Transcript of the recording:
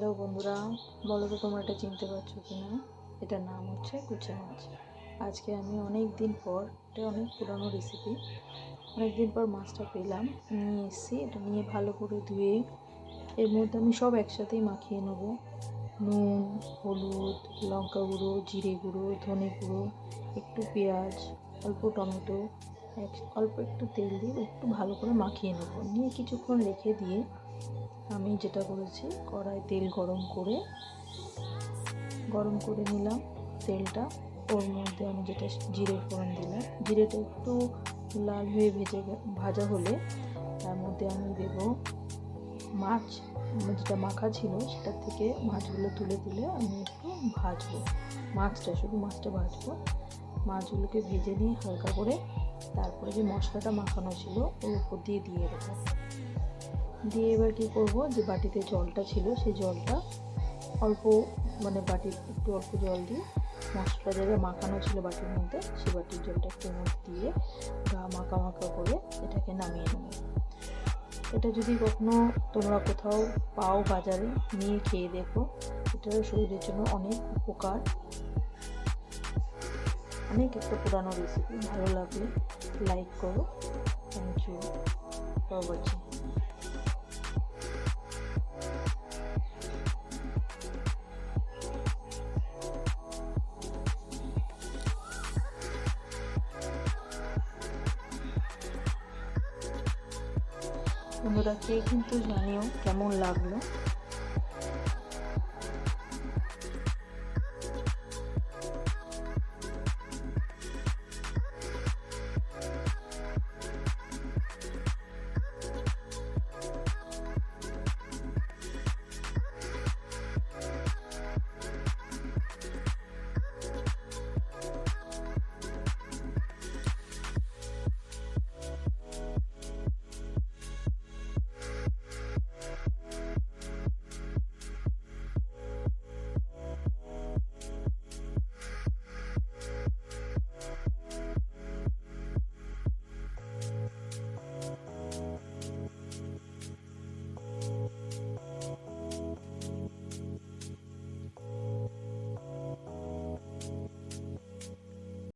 Hello বন্ধুরা, বলো তো তোমরা এটা চিনতে পারছো কি না? এটার নাম হচ্ছে কুচা মাছ। আজকে আমি অনেক দিন পর, এটা অনেক পুরানো রেসিপি, অনেক দিন পর মাছটা পেলাম, নিয়ে এসেছি। এটা নিয়ে ভালো করে ধুয়ে এর মধ্যে আমি সব একসাথেই মাখিয়ে নেবো। নুন, হলুদ, লঙ্কা গুঁড়ো, জিরে গুঁড়ো, ধনে গুঁড়ো, একটু পেঁয়াজ, অল্প টমেটো, অল্প একটু তেল দিয়ে একটু ভালো করে মাখিয়ে নেবো। নিয়ে কিছুক্ষণ রেখে দিয়ে আমি যেটা করেছি, কড়াই তেল গরম করে নিলাম তেলটা। ওর মধ্যে আমি যেটা জিরের ফোড়ন দিলাম, জিরেটা একটু লাল হয়ে ভাজা হলে তার মধ্যে আমি দেব মাছ। যেটা মাখা ছিল সেটার থেকে মাছগুলো তুলে তুলে আমি একটু ভাজবো। শুধু মাছটা ভাজবো। মাছগুলোকে ভেজে নিয়ে হালকা করে তারপরে যে মশলাটা মাখানো ছিল ওর উপর দিয়ে দেবো। দিয়ে এবার কী করবো, যে বাটিতে জলটা ছিল সেই জলটা অল্প, বাটির একটু অল্প জল দিয়ে মশলা জায়গায় মাখানো ছিল বাটির মধ্যে, সেই বাটির জলটা একটু মধ্যে দিয়ে মাখা করে এটাকে নামিয়ে নেব। এটা যদি কখনো তোমরা কোথাও পাও বাজারে, নিয়ে খেয়ে দেখো। এটা শরীরের জন্য অনেক উপকার। অনেক একটা পুরানো রেসিপি। ভালো লাগলে লাইক করো। Thank you for watching. বন্ধুরা, কে কিন্তু জানিও কেমন লাগলো।